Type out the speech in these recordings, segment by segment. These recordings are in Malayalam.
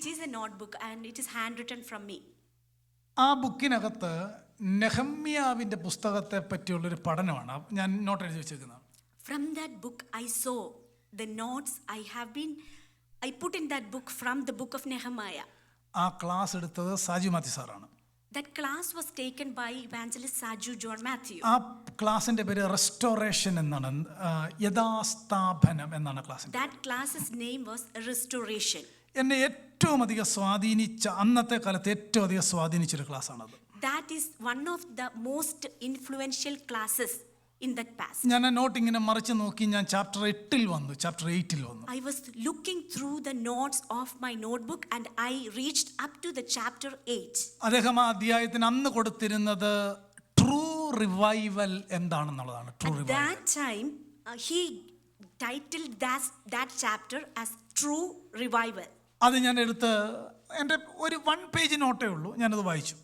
It is a notebook and it is handwritten from me. ആ ബുക്കിനകത്ത് നെഹമ്യാവിൻ്റെ പുസ്തകത്തെ പറ്റിയുള്ളൊരു പഠനമാണ് ഞാൻ നോട്ട് എഴുതി വെച്ചേക്കുന്നത്. From that book I saw the notes I put in that book from the book of Nehemiah. ആ ക്ലാസ് എടുത്തത് സാജു മാത്യു സാറാണ്. That class was taken by evangelist Saju John Matthew. ആ ക്ലാസിന്റെ പേര് റെസ്റ്റോറേഷൻ എന്നാണ്, യഥാസ്ഥാപനം എന്നാണ് class. That class's name was Restoration. എന്നെ ഏറ്റവും അധികം സ്വാധീനിച്ച, അന്നത്തെ കാലത്ത് ഏറ്റവും അധികം സ്വാധീനിച്ചൊരു ക്ലാസ്സാണത്. That is one of the most influential classes in that passage. ഞാൻ ആ നോട്ട് ഇങ്ങനെ മറിച്ച് നോക്കി, ഞാൻ ചാപ്റ്റർ 8 വന്നു. I was looking through the notes of my notebook and I reached up to the chapter 8. അദ്ദേഹം ആ അധ്യായത്തിന് അന്ന് കൊടുത്തിരുന്നത് ട്രൂ റിവൈവൽ എന്താണെന്നുള്ളതാണ്. True revival. At that time he titled that chapter as True Revival. അത് ഞാൻ എടുത്ത് എൻ്റെ ഒരു 1 പേജ് നോട്ടേ ഉള്ളൂ, ഞാനത് വായിച്ചു.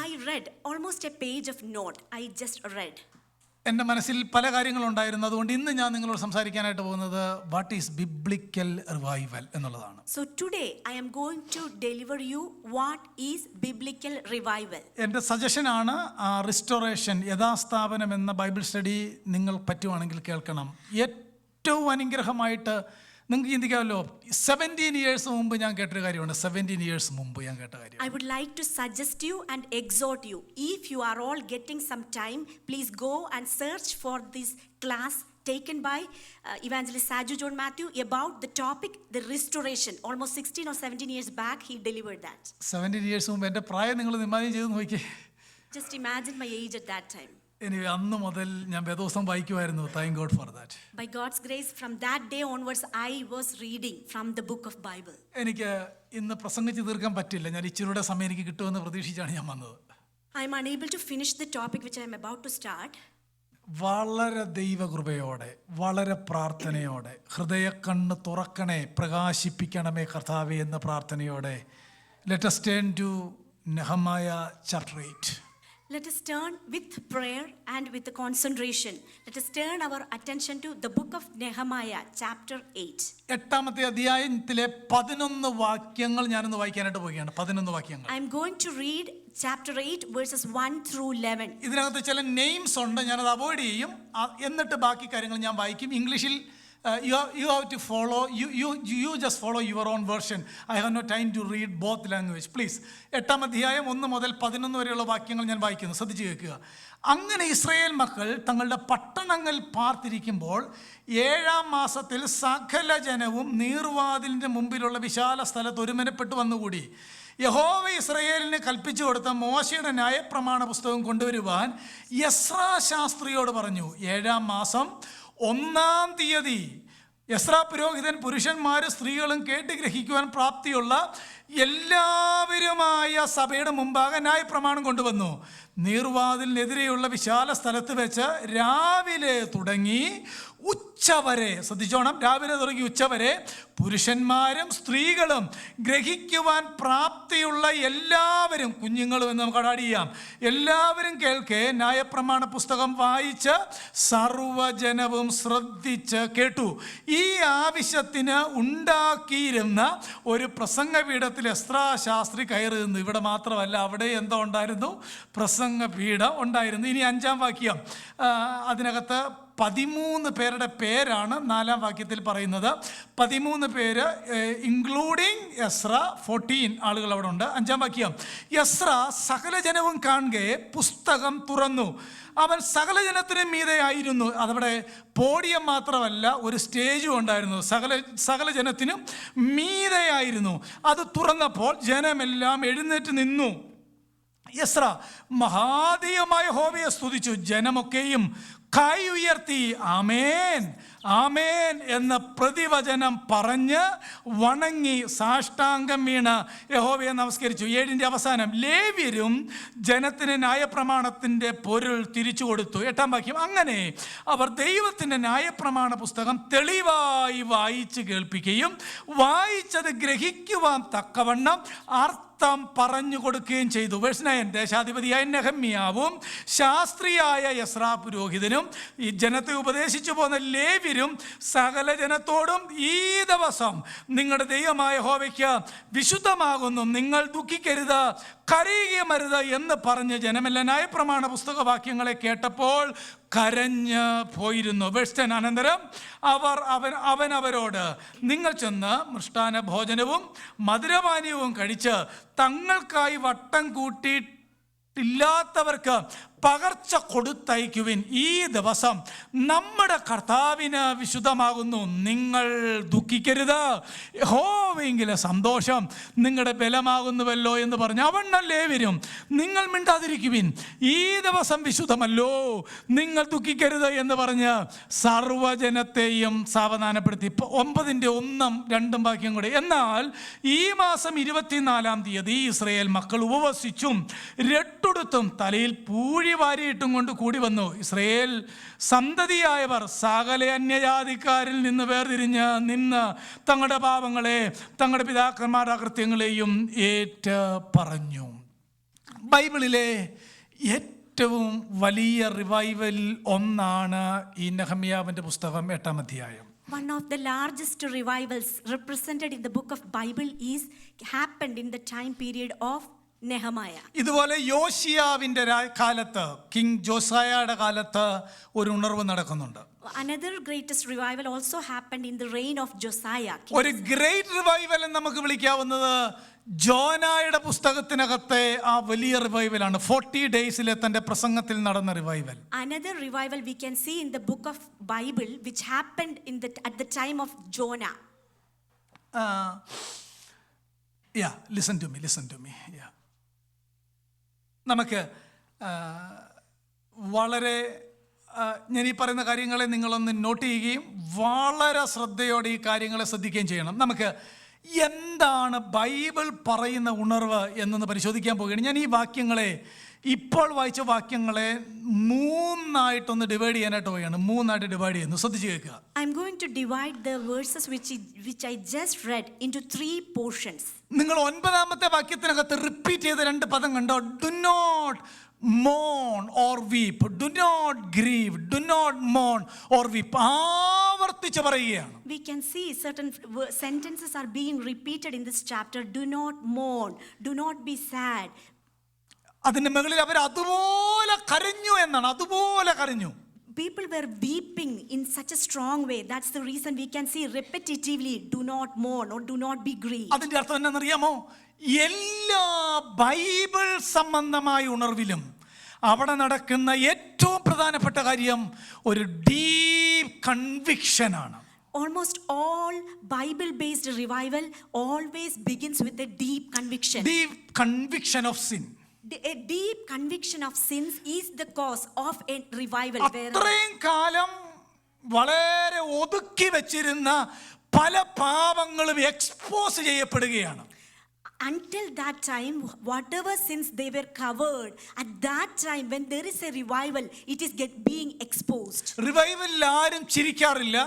I read almost a page of note. I just read. എൻ്റെ മനസ്സിൽ പല കാര്യങ്ങളുണ്ടായിരുന്നു. അതുകൊണ്ട് ഇന്ന് ഞാൻ നിങ്ങളോട് സംസാരിക്കാനായിട്ട് പോകുന്നത് വാട്ട് ഈസ് ബിബ്ലിക്കൽ റിവൈവൽ എന്നുള്ളതാണ്. So today I am going to deliver you what is biblical revival. എൻ്റെ സജഷനാണ് റിസ്റ്റോറേഷൻ, യഥാസ്ഥാപനം എന്ന ബൈബിൾ സ്റ്റഡി നിങ്ങൾ പറ്റുവാണെങ്കിൽ കേൾക്കണം. ഏറ്റവും അനുഗ്രഹമായിട്ട് നിങ്ങൾക്ക് ചിന്തിക്കാമല്ലോ, 17 years മുമ്പ് ഞാൻ കേട്ടൊരു കാര്യമാണ്. 17 years മുമ്പ് ഞാൻ കേട്ട കാര്യം. I would like to suggest you and exhort you, if you are all getting some time, please go and search for this class taken by evangelist Saju John Matthew about the topic the restoration. Almost 16 or 17 years back he delivered that. 17 years മുമ്പ്. എൻ്റെ പ്രായം നിങ്ങൾ ഇമാജിൻ ചെയ്ത് നോക്കിയേ. Just imagine my age at that time. Anyway, അന്ന് മുതൽ ഞാൻ വേദോസം വായിക്കുമായിരുന്നു. Thank God for that. By God's grace, from that day onwards, I was reading from the book of Bible. എനിക്ക് ഇന്ന് പ്രസംഗിച്ച് തീർക്കാൻ പറ്റില്ല. ഞാൻ ഇച്ചിരിയുടെ സമയം എനിക്ക് കിട്ടുമെന്ന് പ്രതീക്ഷിച്ചാണ് ഞാൻ വന്നത്. I am unable to finish the topic which I am about to start. വളരെ ദൈവകൃപയോടെ, വളരെ പ്രാർത്ഥനയോടെ, ഹൃദയക്കണ്ണ് തുറക്കണേ, പ്രകാശിപ്പിക്കണമേ കർത്താവേ എന്ന പ്രാർത്ഥനയോടെ let us turn to Nehemiah chapter 8. Let us turn with prayer and with the concentration. Let us turn our attention to the book of Nehemiah, chapter 8. 8ാമത്തെ അധ്യായത്തിലെ 11 വാക്യങ്ങൾ ഞാനൊന്ന് വായിക്കാനായിട്ട് പോവുകയാണ്. 11 വാക്യങ്ങൾ. I am going to read chapter 8 verses 1 through 11. ഇതിനകത്ത് ചില നെയിംസ് ഉണ്ട്, ഞാനത് അവോയ്ഡ് ചെയ്യും. എന്നിട്ട് ബാക്കി കാര്യങ്ങൾ ഞാൻ വായിക്കും. ഇംഗ്ലീഷിൽ you have to follow, you just follow your own version. I have no time to read both language. Please. 8ാം അധ്യായം 1 മുതൽ 11 വരെയുള്ള വാക്യങ്ങൾ ഞാൻ വായിക്കുന്നു. ശ്രദ്ധിച്ചു കേൾക്കുക. അങ്ങനെ ഇസ്രായേൽ മക്കൾ തങ്ങളുടെ പട്ടണങ്ങൾ പാർത്തിരിക്കുമ്പോൾ 7ാം മാസത്തിൽ സകല ജനവും നീർവാതിലിൻ്റെ മുമ്പിലുള്ള വിശാല സ്ഥലത്ത് ഒരുമനപ്പെട്ട് വന്നുകൂടി. യഹോവ ഇസ്രായേലിന് കൽപ്പിച്ചു കൊടുത്ത മോശയുടെ ന്യായപ്രമാണ പുസ്തകം കൊണ്ടുവരുവാൻ യെസ്രാ ശാസ്ത്രിയോട് പറഞ്ഞു. 7ാം മാസം 1-ാം തീയതി യെസ്രാ പുരോഹിതൻ പുരുഷന്മാരും സ്ത്രീകളും കേട്ട് ഗ്രഹിക്കുവാൻ പ്രാപ്തിയുള്ള എല്ലാവരുമായ സഭയുടെ മുമ്പാകെ ന്യായപ്രമാണം കൊണ്ടുവന്നു. നീർവാതിലിനെതിരെയുള്ള വിശാല സ്ഥലത്ത് വെച്ച് രാവിലെ തുടങ്ങി ഉച്ചവരെ, ശ്രദ്ധിച്ചോണം, രാവിലെ തുടങ്ങി ഉച്ചവരെ പുരുഷന്മാരും സ്ത്രീകളും ഗ്രഹിക്കുവാൻ പ്രാപ്തിയുള്ള എല്ലാവരും, കുഞ്ഞുങ്ങളും എന്ന് നമുക്ക് ആഡ് ചെയ്യാം, എല്ലാവരും കേൾക്കെ ന്യായപ്രമാണ പുസ്തകം വായിച്ച് സർവ്വജനവും ശ്രദ്ധിച്ച് കേട്ടു. ഈ ആവശ്യത്തിന് ഉണ്ടാക്കിയിരുന്ന ഒരു പ്രസംഗപീഠത്തിൽ എസ്രാ ശാസ്ത്രി കയറി നിന്നു. ഇവിടെ മാത്രമല്ല, അവിടെ എന്തോ ഉണ്ടായിരുന്നു, പ്രസംഗപീഠം ഉണ്ടായിരുന്നു. ഇനി 5ാം വാക്യം, അതിനകത്ത് 13 പേരുടെ പേരാണ് 4ാം വാക്യത്തിൽ പറയുന്നത്. 13 പേര് ഇൻക്ലൂഡിങ് യെസ്രാ, 14 ആളുകൾ അവിടെ ഉണ്ട്. 5ാം വാക്യം, യെസ്രാ സകല ജനവും കാണുകെ പുസ്തകം തുറന്നു. അവൻ സകല ജനത്തിനും മീതെ ആയിരുന്നു. അതവിടെ പോഡിയം മാത്രമല്ല, ഒരു സ്റ്റേജും ഉണ്ടായിരുന്നു. സകല ജനത്തിനും മീതെയായിരുന്നു. അത് തുറന്നപ്പോൾ ജനമെല്ലാം എഴുന്നേറ്റ് നിന്നു. യെസ്രാ മഹാദൈവമായ യഹോവയെ സ്തുതിച്ചു. ജനമൊക്കെയും കൈ ഉയർത്തി ആമേൻ ആമേൻ എന്ന പ്രതിവചനം പറഞ്ഞ് വണങ്ങി സാഷ്ടാംഗം വീണ് യഹോവയെ നമസ്കരിച്ചു. 7ന്റെ അവസാനം, ലേവ്യരും ജനത്തിന് ന്യായപ്രമാണത്തിൻ്റെ പൊരുൾ തിരിച്ചു കൊടുത്തു. 8ാം വാക്യം, അങ്ങനെ അവർ ദൈവത്തിൻ്റെ ന്യായപ്രമാണ പുസ്തകം തെളിവായി വായിച്ച് കേൾപ്പിക്കുകയും വായിച്ചത് ഗ്രഹിക്കുവാൻ തക്കവണ്ണം അർത്ഥം പറഞ്ഞു കൊടുക്കുകയും ചെയ്തു. വേഴ്സ് 9, ദേശാധിപതിയായ നെഹമ്യാവും ശാസ്ത്രിയായ യെസ്രാ പുരോഹിതനും ഈ ജനത്തെ ഉപദേശിച്ചു പോന്ന ലേവ്യരും ലേവ്യരും സകല ജനത്തോടും ഈ ദിവസം നിങ്ങളുടെ ദൈവമായ യഹോവയ്ക്ക് വിശുദ്ധമാകുന്നു, നിങ്ങൾ ദുഃഖിക്കരുത്, കരയുകയുമരുത് എന്ന് പറഞ്ഞ് ജനമെല്ലാം ന്യായപ്രമാണ പുസ്തകവാക്യങ്ങളെ കേട്ടപ്പോൾ കരഞ്ഞ് പോയിരുന്നു. വേഴ്സ് 10 അനന്തരം അവൻ അവരോട്, നിങ്ങൾ ചെന്ന് മൃഷ്ടാന ഭോജനവും മധുരപാനീയവും കഴിച്ച് തങ്ങൾക്കായി വട്ടം കൂട്ടിയിട്ടില്ലാത്തവർക്ക് പകർച്ച കൊടുത്തയക്കുവിൻ. ഈ ദിവസം നമ്മുടെ കർത്താവിന് വിശുദ്ധമാകുന്നു, നിങ്ങൾ ദുഃഖിക്കരുത്, യഹോവയെങ്കിലെ സന്തോഷം നിങ്ങളുടെ ബലമാകുന്നുവല്ലോ എന്ന് പറഞ്ഞ് അവണ്ണം ലേവ്യരും നിങ്ങൾ മിണ്ടാതിരിക്കുവിൻ, ഈ ദിവസം വിശുദ്ധമല്ലോ, നിങ്ങൾ ദുഃഖിക്കരുത് എന്ന് പറഞ്ഞ് സർവ്വജനത്തെയും സാവധാനപ്പെടുത്തി. 9:1-2 വാക്യം കൂടെ. എന്നാൽ ഈ മാസം 24-ാം തീയതി ഇസ്രായേൽ മക്കൾ ഉപവസിച്ചും രട്ടുടുത്തും തലയിൽ പൂഴി വാരിയിട്ടും കൊണ്ട് കൂടി വന്നു. ഇസ്രായേൽ സന്തതിയായവർ സകല അന്യജാതിക്കാരിൽ നിന്ന് വേർതിരിഞ്ഞ് നിന്ന് തങ്ങളുടെ പാപങ്ങളെ തങ്ങളുടെ പിതാക്കന്മാരുടെ അകൃത്യങ്ങളെയും ഏറ്റു പറഞ്ഞു. ബൈബിളിലെ ഏറ്റവും വലിയ റിവൈവലിൽ ഒന്നാണ് ഈ നെഹമ്യാവിൻ്റെ പുസ്തകം 8-ാം അധ്യായം. One of the largest revivals represented in the book of Bible is happened in the time period of Nehemiah. ഇതുപോലെ യോശിയാവിൻ്റെ കാലത്ത്, കിങ് ജോസായയുടെ കാലത്ത് ഒരു ഉണർവ് നടക്കുന്നുണ്ട്. Another greatest revival also happened in the reign of Josiah. ഒരു ഗ്രേറ്റ് റിവൈവൽ എന്ന് നമുക്ക് വിളിക്കാവുന്നത് ജോനായുടെ പുസ്തകത്തിനകത്തെ ആ വലിയ റിവൈവലാണ്. 40 ഡേയ്സിലെ തൻ്റെ പ്രസംഗത്തിൽ നടന്ന revival. Another revival we can see in the book of Bible which happened at the time of Jonah. Listen to me. നമുക്ക് വളരെ ഞാൻ ഈ പറയുന്ന കാര്യങ്ങളെ നിങ്ങളൊന്ന് നോട്ട് ചെയ്യുകയും വളരെ ശ്രദ്ധയോടെ ഈ കാര്യങ്ങളെ ശ്രദ്ധിക്കുകയും ചെയ്യണം. നമുക്ക് എന്താണ് ബൈബിൾ പറയുന്ന ഉണർവ് എന്നൊന്ന് പരിശോധിക്കാൻ പോവുകയാണ്. ഞാൻ ഈ വാക്യങ്ങളെ, ഇപ്പോൾ വായിച്ച വാക്യങ്ങളെ 3 ഡിവൈഡ് ചെയ്യാനായിട്ട് പോവുകയാണ്. 3 ഡിവൈഡ് ചെയ്യുന്നു. ശ്രദ്ധിച്ച് കേൾക്കുക. I'm going to divide the verses which I just read into 3 portions. നിങ്ങൾ 9-ാമത്തെ വാക്യത്തിനകത്ത് റിപ്പീറ്റ് ചെയ്ത 2 പദം കണ്ടോ? Do not Mon or വീപ്പ്, do not grieve, do not Mon or വീപ്പ്. ആവർത്തിച്ച് പറയുകയാണ്. We can see certain sentences are being repeated in this chapter. Do not mourn, do not be sad. അതിന്റെ മുകളിൽ അവർ അതുപോലെ കരഞ്ഞു എന്നാണ്. അതുപോലെ കരഞ്ഞു. People were weeping in such a strong way. That's the reason we can see repetitively, do not mourn or do not be grieved. അതിന്റെ അർത്ഥം എന്താണെന്നറിയാമോ? എല്ലാ ബൈബിൾ സംബന്ധമായ ഉണർവിലും അവിടെ നടക്കുന്ന ഏറ്റവും പ്രധാനപ്പെട്ട കാര്യം ഒരു ഡീപ് കൺവിക്ഷൻ ആണ്. Almost all Bible-based revival always begins with a deep conviction. Deep conviction of sin. A deep conviction of sins is the cause of a revival. അത്രയും കാലം വളരെ ഒതുക്കി വെച്ചിരുന്ന പല പാപങ്ങളും എക്സ്പോസ് ചെയ്യപ്പെടുകയാണ്. Until that time, whatever sins they were covered, at that time when there is a revival, it is being exposed. റിവൈവലിൽ ആരും ചിരിക്കാറില്ല.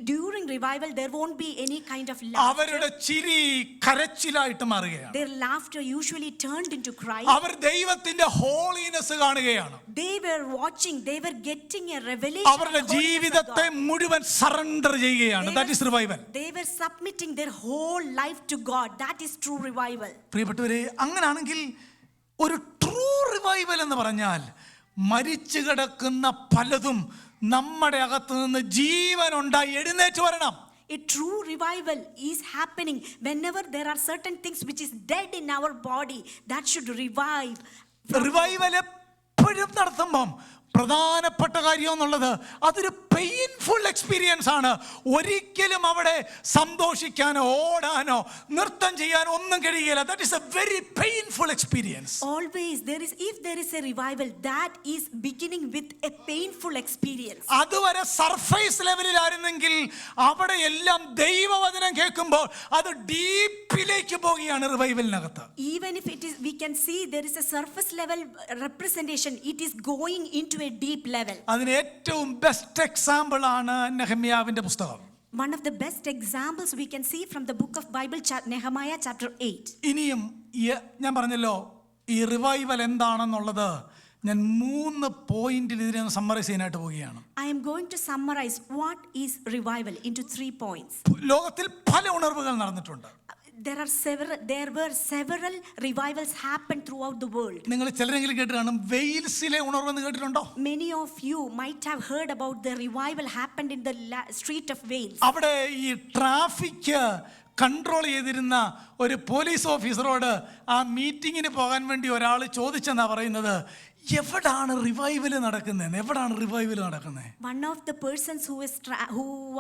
During revival, there won't be any kind of laughter. അവരുടെ ചിരി കരച്ചിലായിട്ട് മാറുകയാണ്. Their laughter usually turned into cry. അവർ ദൈവത്തിന്റെ ഹോളിനെസ് കാണുകയാണ്. They were watching, they were getting a revelation. അവരുടെ ജീവിതത്തെ മുഴുവൻ സറണ്ടർ ചെയ്യുകയാണ്. That is revival. They were submitting their whole life to God. That is true revival. പ്രിയപ്പെട്ടവരെ, അങ്ങനാണെങ്കിൽ ഒരു ട്രൂ റിവൈവൽ എന്ന് പറഞ്ഞാൽ മരിച്ചു കിടക്കുന്ന പലതും നമ്മുടെ അകത്ത് നിന്ന് ജീവൻ ഉണ്ടായി എഴുന്നേറ്റ് വരണം. A true revival is happening whenever there are certain things which is dead in our body that should revive. Revival എപ്പോഴും നടത്തുമ്പം പ്രധാനപ്പെട്ട കാര്യം എന്നുള്ളത് അതൊരു പെയിൻഫുൾ എക്സ്പീരിയൻസ് ആണ്. ഒരിക്കലും അവിടെ സന്തോഷിക്കാനോ ഓടാനോ നൃത്തം ചെയ്യാനോ ഒന്നും കഴിയില്ല. That is A very painful experience. Always if there is a revival, that is beginning with a painful experience. അതുവരെ സർഫേസ് ലെവലിലായിരുന്നെങ്കിൽ അവിടെ എല്ലാം ദൈവവചനം കേൾക്കുമ്പോൾ അത് ഡീപ്പിലേക്ക് പോവുകയാണ് റിവൈവലിനകത്ത്. Even if it is, we can see there is a surface level representation, it is going into a deep level. അതിന് ഏറ്റവും ബെസ്റ്റ് എക്സാമ്പിൾ ആണ് നെഹമ്യാവിന്റെ പുസ്തകം. One of the best examples we can see from the book of Bible, Nehemiah chapter 8. ഇനിയും ഞാൻ പറഞ്ഞല്ലോ ഈ റിവൈവൽ എന്താണെന്നുള്ളത് ഞാൻ 3 പോയിന്റിൽ ഇതിനെ സമ്മറൈസ് ചെയ്യാനായിട്ട് പോവുകയാണ്. I am going to summarize what is revival into 3 points. ലോകത്തിൽ പല ഉണർവുകൾ നടന്നിട്ടുണ്ട്. There were several revivals happened throughout the world. നിങ്ങൾ ചിലരെങ്കിലും കേട്ട് കാണും വെയിൽസിലെ ഉണർവെന്ന് കേട്ടിട്ടുണ്ടോ? Many of you might have heard about the revival happened in the street of Wales. അവിടെ ഈ ട്രാഫിക് കൺട്രോൾ ചെയ്തിരുന്ന ഒരു പോലീസ് ഓഫീസറോട് ആ മീറ്റിങ്ങിന് പോകാൻ വേണ്ടി ഒരാൾ ചോദിച്ചെന്നാ പറയുന്നത്, എവിടാണ് റിവൈവൽ നടക്കുന്നത്, എവിടാണ് റിവൈവൽ നടക്കുന്നത്? One of the persons who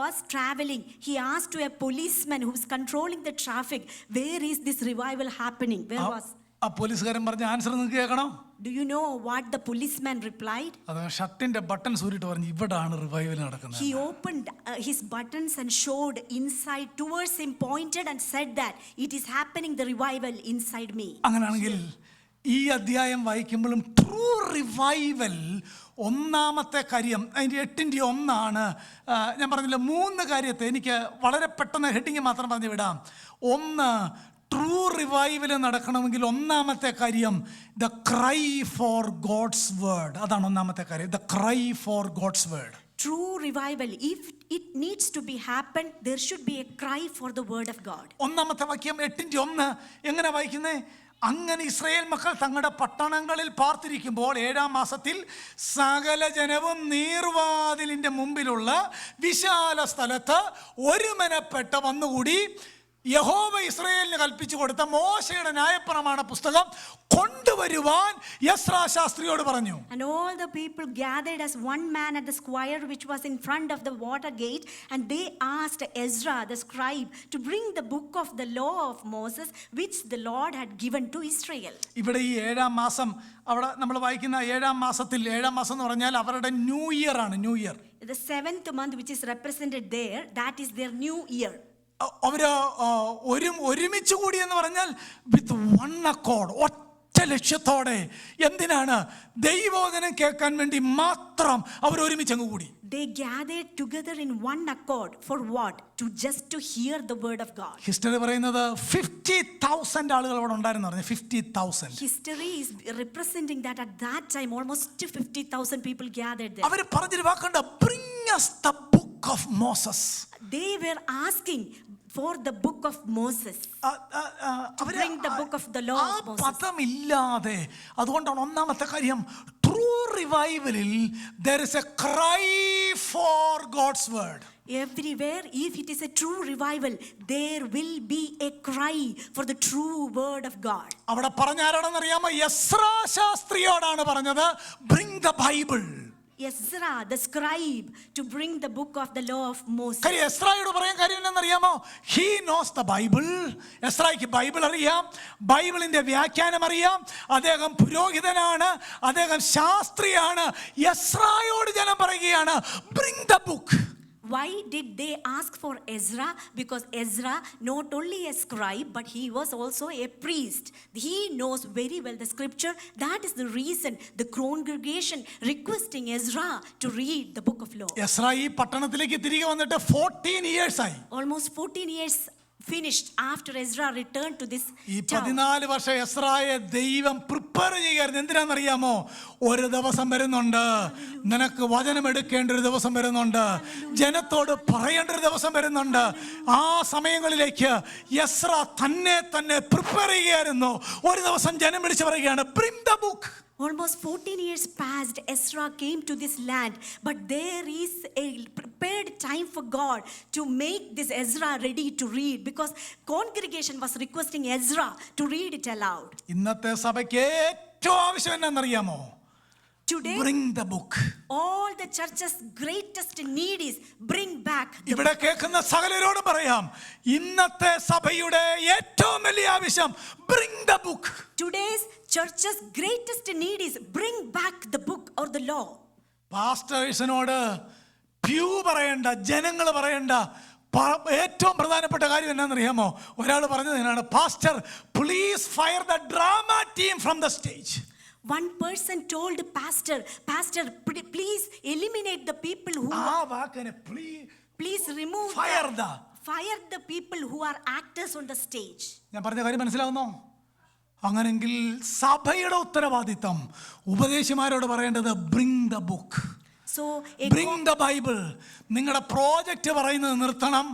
was traveling, he asked to a policeman who was controlling the traffic, where is this revival happening? Where was? ആ പോലീസുകാരൻ പറഞ്ഞ ആൻസർ നിങ്ങൾക്ക് കേൾക്കണോ? Do you know what the policeman replied? അത് ഷർട്ടിന്റെ ബട്ടൺ സൂരിട്ട് പറഞ്ഞു, ഇവിടാണ് റിവൈവൽ നടക്കുന്നത്. He opened his buttons and showed inside towards him, pointed and said that it is happening, the revival inside me. അങ്ങനെയാണെങ്കിൽ ഈ അധ്യായം വായിക്കുമ്പോഴും ട്രൂ റിവൈവൽ ഒന്നാമത്തെ കാര്യം അതിൻ്റെ 8:1 ഞാൻ പറഞ്ഞില്ല, 3 കാര്യത്തെ എനിക്ക് വളരെ പെട്ടെന്ന് ഹെഡിങ് മാത്രം പറഞ്ഞു വിടാം. 1, ട്രൂ റിവൈവൽ നടക്കണമെങ്കിൽ ഒന്നാമത്തെ കാര്യം the cry for God's word. അതാണ് ഒന്നാമത്തെ കാര്യം, the cry for God's word. True revival, if it needs to be happened, there should be a cry for the word of God. ഒന്നാമത്തെ വാക്യം 8:1 എങ്ങനെ വായിക്കുന്നേ? അങ്ങനെ ഇസ്രായേൽ മക്കൾ തങ്ങളുടെ പട്ടണങ്ങളിൽ പാർത്തിരിക്കുമ്പോൾ 7-ാം മാസത്തിൽ സകല ജനവും നീർവാതിലിന്റെ മുമ്പിലുള്ള വിശാല സ്ഥലത്ത് ഒരുമനപ്പെട്ട് വന്നുകൂടി യഹോവ ഇസ്രായേലിന് കൽപ്പിച്ചു കൊടുത്ത മോശയുടെ ന്യായപ്രമാണ പുസ്തകം കൊണ്ടുവരുവാൻ യെസ്രാ ശാസ്ത്രിയോട് പറഞ്ഞു. And all the people gathered as one man at the square which was in front of the water gate, and they asked Ezra the scribe to bring the book of the law of Moses which the Lord had given to Israel. ഇവിടെ ഈ 7-ാം മാസം, അവിടെ നമ്മൾ വായിക്കുന്ന 7-ാം മാസത്തിൽ, 7-ാം മാസം എന്ന് പറഞ്ഞാൽ അവരുടെ ന്യൂ ഇയർ ആണ്. New year, the 7th month which is represented there, that is their new year. അവര് ഒരുമിച്ച് കൂടി എന്ന് പറഞ്ഞാൽ വിത്ത് വൺ അക്കോർഡ്, ഒറ്റ ലക്ഷ്യത്തോടെ. എന്തിനാണ്? ദൈവവചനം കേൾക്കാൻ വേണ്ടി മാത്രം അവർ ഒരുമിച്ച് അങ്ങ് കൂടി. They gathered together in one accord for what? To hear the word of God. History പറയുന്നത് 50,000 ആളുകൾ അവിടെ ഉണ്ടായിരുന്നു പറഞ്ഞു. 50,000. History is representing that at that time almost 50,000 people gathered there. അവർ പറഞ്ഞൊരു വാക്കുണ്ട്, bring us the book of Moses. They were asking for the book of Moses. To bring the book of the law of Moses. പദമില്ലാതെ. അതുകൊണ്ടാണ് ഒന്നാമത്തെ കാര്യം, true റിവൈവലിൽ there is a cry for God's word. Everywhere, if it is a true revival, there will be a cry for the true word of God. അവിടെ പറഞ്ഞ ആരാണെന്ന് അറിയാമോ? യെസ്രാ ശാസ്ത്രിയോടാണ് പറഞ്ഞത്, bring the Bible. Ezra the scribe to bring the book of the law of Moses. എസ്രായോട് പറയാൻ കാര്യം എന്താണെന്നറിയാമോ? He knows the Bible. എസ്രായ്ക്ക് ബൈബിൾ അറിയാം, ബൈബിളിന്റെ വ്യാഖ്യാനം അറിയാം. അദ്ദേഹം പുരോഹിതനാണ്, അദ്ദേഹം ശാസ്ത്രിയാണ്. എസ്രായോട് ജനം പറയുകയാണ്, bring the book. Why did they ask for Ezra? Because Ezra not only a scribe but he was also a priest. He knows very well the scripture. That is the reason the congregation requesting Ezra to read the book of law. Ezra ഈ പട്ടണത്തിലേക്ക് തിരികെ വന്നിട്ട് 14 years ആയി. Almost 14 years finished after Ezra returned to this ഈ town. 14 വർഷം എസ്രായെ ദൈവം പ്രിപ്പയർ ചെയ്യുകയായിരുന്നു. എന്തിനാണെന്നറിയാമോ? ഒരു ദിവസം വരുന്നുണ്ട്, നിനക്ക് വചനം എടുക്കേണ്ട ഒരു ദിവസം വരുന്നുണ്ട്, ജനത്തോട് പറയേണ്ട ഒരു ദിവസം വരുന്നുണ്ട്. ആ സമയങ്ങളിലേക്ക് എസ്ര തന്നെ പ്രിപ്പയർ ചെയ്യുകയായിരുന്നു. ഒരു ദിവസം ജനം വിളിച്ച് പറയുകയാണ്, bring the book. Almost 14 years passed, Ezra came to this land, but there is a prepared time for God to make this Ezra ready to read, because congregation was requesting Ezra to read it aloud. ഇന്നത്തെ സഭയ്ക്ക് ഏറ്റവും ആവശ്യം എന്താണെന്നറിയാമോ? Today, bring the book. all the church's greatest need is bring back the ഇവിടെ കേൾക്കുന്ന സകലരോടും പറയാം, ഇന്നത്തെ സഭയുടെ ഏറ്റവും വലിയ ആവശ്യം bring the book. Today's church's greatest need is bring back the book or the law. പാസ്റ്റേഴ്സിനോട് പ്യൂ പറയണ്ട, ജനങ്ങൾ പറയണ്ട, ഏറ്റവും പ്രധാനപ്പെട്ട കാര്യം എന്നാണെന്നറിയാമോ? ഒരാൾ പറഞ്ഞത് എന്നാണ്, pastor please fire the drama team from the stage. One person told pastor, please eliminate the people who please remove fire the people who are actors on the stage. ഞാൻ പറഞ്ഞ കാര്യം മനസ്സിലാവുന്നോ? അങ്ങനെങ്കിൽ സഭയുടെ ഉത്തരവാദിത്തം ഉപദേശിമാരോട് പറയേണ്ടത് bring the book, So, bring the Bible. നിങ്ങളുടെ പ്രോജക്റ്റ് പറയുന്നത് നിർത്തണം,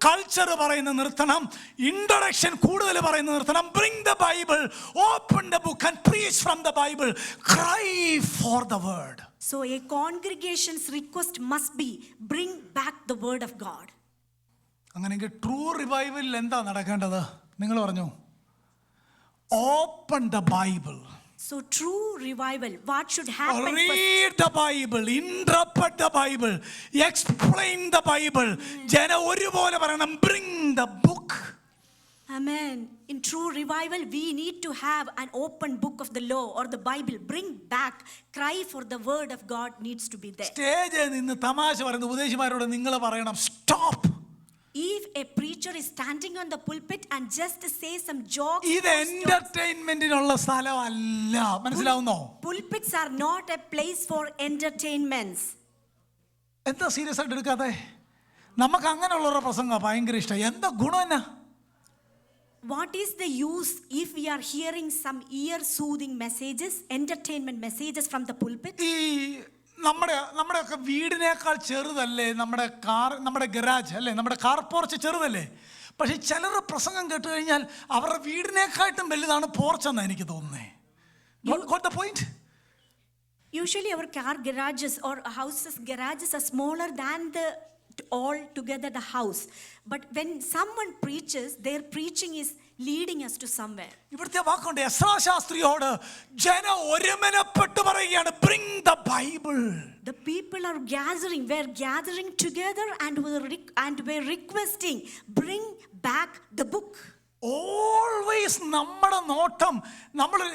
കൾച്ചർ പറയുന്നത് നിർത്തണം, ഇൻട്രൊഡക്ഷൻ കൂടുതൽ പറയുന്നത് നിർത്തണം. Bring the Bible, open the book and preach from the Bible, cry for the word. so a congregation's request must be bring back the word of God. അങ്ങനെയെങ്കിൽ ട്രൂ റിവൈവലിൽ എന്താ നടക്കേണ്ടത്? നിങ്ങൾ പറഞ്ഞു, open the Bible. So true revival, what should happen first? Read the Bible, interpret the Bible, explain the Bible. ജന ഒരുപോലെ പറയണം, bring the book. Amen. In true revival, we need to have an open book of the law or the Bible. Bring back, cry for the word of God needs to be there. സ്റ്റേജിൽ നിന്ന് തമാശ പറയുന്ന ഉപദേശിമാരോട് നിങ്ങൾ പറയണം, stop. If a preacher is standing on the pulpit and just say some jokes, ഇത് എന്റർടൈൻമെന്റിനുള്ള സ്ഥലമല്ല, മനസ്സിലാവുന്നോ? pulpits are not a place for entertainments. എന്താ സീരിയസ് ആയിട്ട് എടുക്കാതെ? നമുക്ക് അങ്ങനെയുള്ളവരുടെ പ്രസംഗം ഭയങ്കര ഇഷ്ടം. എന്താ ഗുണം എന്നാ? What is the use if we are hearing some ear-soothing messages, entertainment messages from the pulpit? ഈ നമ്മുടെയൊക്കെ വീടിനേക്കാൾ ചെറുതല്ലേ നമ്മുടെ ഗരാജ് അല്ലേ, നമ്മുടെ കാർ പോർച്ച് ചെറുതല്ലേ? പക്ഷെ ചിലർ പ്രസംഗം കേട്ട് കഴിഞ്ഞാൽ അവരുടെ വീടിനേക്കാട്ടും വലുതാണ് പോർച്ചെന്നാണ് എനിക്ക് തോന്നുന്നത്. Got the point? Usually our car garages or houses garages are smaller than the all together the house. But when someone preaches, their preaching is leading us to somewhere. ഇവിടുത്തെ വാക്കുണ്ട്, എസ്രാ ശാസ്ത്രിയോട് ജനം ഒരുമനപ്പെട്ട് പറയുകയാണ്, bring the Bible. The people are gathering together and were requesting, bring back the book. Always നമ്മുടെ നോട്ടം,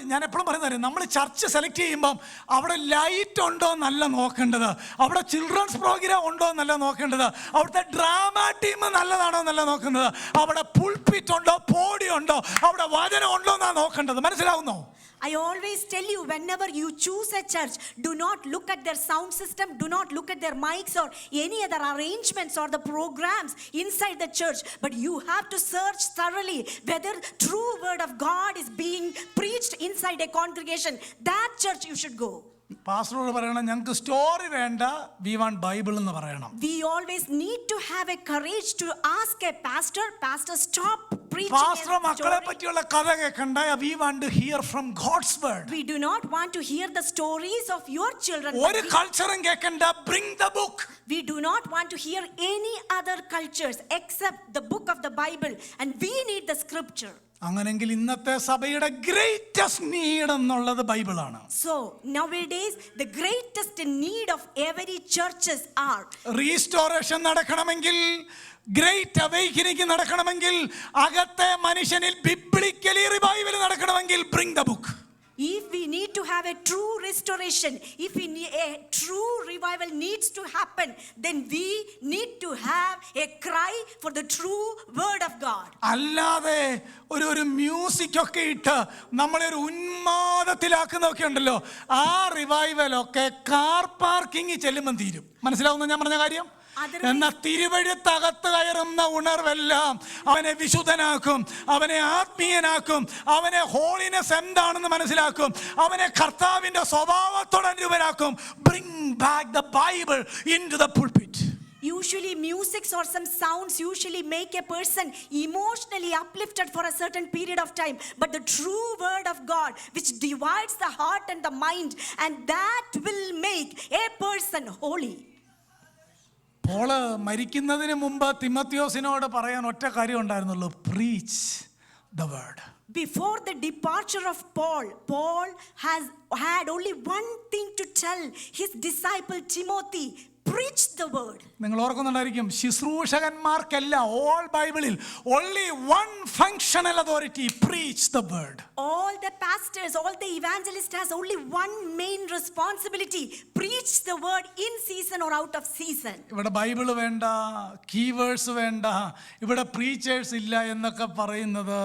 ഞാൻ എപ്പോഴും പറയുന്നത്, നമ്മൾ ചർച്ച് സെലക്ട് ചെയ്യുമ്പം അവിടെ ലൈറ്റ് ഉണ്ടോ എന്നല്ല നോക്കേണ്ടത്, അവിടെ ചിൽഡ്രൻസ് പ്രോഗ്രാം ഉണ്ടോ എന്നല്ല നോക്കേണ്ടത്, അവിടുത്തെ ഡ്രാമ ടീം നല്ലതാണോ എന്നല്ല നോക്കുന്നത്, അവിടെ പുൾപിറ്റ് ഉണ്ടോ, പോഡിയം ഉണ്ടോ, അവിടെ വചനം ഉണ്ടോ എന്നാണ് നോക്കേണ്ടത്. മനസ്സിലാവുന്നോ? I always tell you, whenever you choose a church, do not look at their sound system, do not look at their mics or any other arrangements or the programs inside the church, but you have to search thoroughly whether true word of God is being preached inside a congregation. That church you should go. പാസ്റ്ററോട് പറയണം, ഞങ്ങൾക്ക് സ്റ്റോറി വേണ്ട, വി വാണ്ട് ബൈബിൾ എന്ന് പറയണം. We always need to have a courage to ask a pastor, stop preaching. Pastor മക്കളെ പറ്റിയുള്ള കഥ കേൾക്കണ്ട, we want to hear from God's word. We do not want to hear the stories of your children. ഒരു കൾച്ചറും കേൾക്കണ്ട, bring the book. We do not want to hear any other cultures except the book of the Bible, and we need the scripture. അങ്ങനെങ്കിൽ ഇന്നത്തെ സഭയുടെ ഗ്രേറ്റസ്റ്റ് നീഡ് എന്നുള്ളത് ബൈബിളാണ്. So nowadays the greatest need of every churches are restoration നടക്കണമെങ്കിൽ, ഗ്രേറ്റ് അവൈക്കനിങ് നടക്കണമെങ്കിൽ, അകത്തെ മനുഷ്യനിൽ ബിബ്ലിക്കലി റിവൈവൽ നടക്കണമെങ്കിൽ, bring the book. If we need to have a true restoration, if a true revival needs to happen, then we need to have a cry for the true word of God. അല്ലാതെ ഒരു മ്യൂസിക് ഒക്കെ ഇട്ട് നമ്മളെ ഒരു ഉന്മാദത്തിലാക്കുന്നതൊക്കെ ഉണ്ടല്ലോ, ആ റിവൈവലൊക്കെ കാർ പാർക്കിംഗ് ചെല്ലുമ്പം തീരും. മനസ്സിലാവുന്ന ഞാൻ പറഞ്ഞ കാര്യം? എന്ന തിരുവഴുത്തകത്ത് കയറുന്ന ഉണർവെല്ലാം അവനെ വിശുദ്ധനാക്കും, അവനെ ആത്മീയനാക്കും, അവനെ ഹോളിനെസ് എന്താണെന്ന് മനസ്സിലാക്കും, അവനെ കർത്താവിന്റെ സ്വഭാവത്തോട് അനുരൂപനാക്കും. Bring back the Bible into the pulpit. Usually musics or some sounds usually make a person emotionally uplifted for a certain period of time, but the true word of God which divides the heart and the mind, and that will make a person holy. Paul മരിക്കുന്നതിന് മുമ്പ് തിമോത്തിയോസിനോട് പറയാൻ ഒറ്റ കാര്യം ഉണ്ടായിരുന്നുള്ളൂ, preach the word. Before the departure of Paul had only one thing to tell his disciple Timothy, preach the word. നിങ്ങൾ ഓർക്കുന്നുണ്ടായിരിക്കും, ശുശ്രൂഷകന്മാർക്കല്ല, ഓൾ ബൈബിളിൽ only one functional authority, preach the word. All the pastors, all the evangelists has only one main responsibility, preach the word in season or out of season. ഇവിടെ ബൈബിൾ വേണ്ട, കീവേഡ്സ് വേണ്ട, ഇവിടെ പ്രീച്ചേഴ്സ് ഇല്ല എന്നൊക്കെ പറയുന്നത്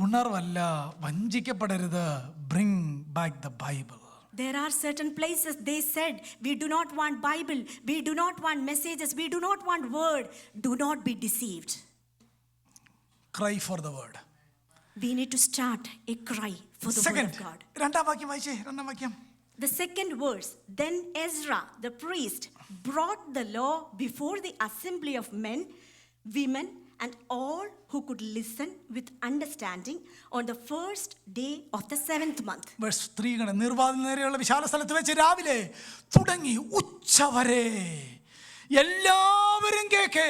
ഉണർവല്ല. വഞ്ചിക്കപ്പെടരുത്. Bring back the Bible. There are certain places they said, we do not want Bible, we do not want messages, we do not want word. Do not be deceived. Cry for the word. we need to start a cry for the word second, of God. രണ്ടാം വാക്യം വായിച്ചേ, രണ്ടാം വാക്യം. The second verse, then Ezra the priest brought the law before the assembly of men, women, and all who could listen with understanding on the first day of the 7th month. Verse 3 കണ്ട, നീർവാതിൽ നേരെയുള്ള വിശാല സ്ഥലത്ത് വെച്ച് രാവിലെ തുടങ്ങി ഉച്ചവരെ എല്ലാവരും കേൾക്കെ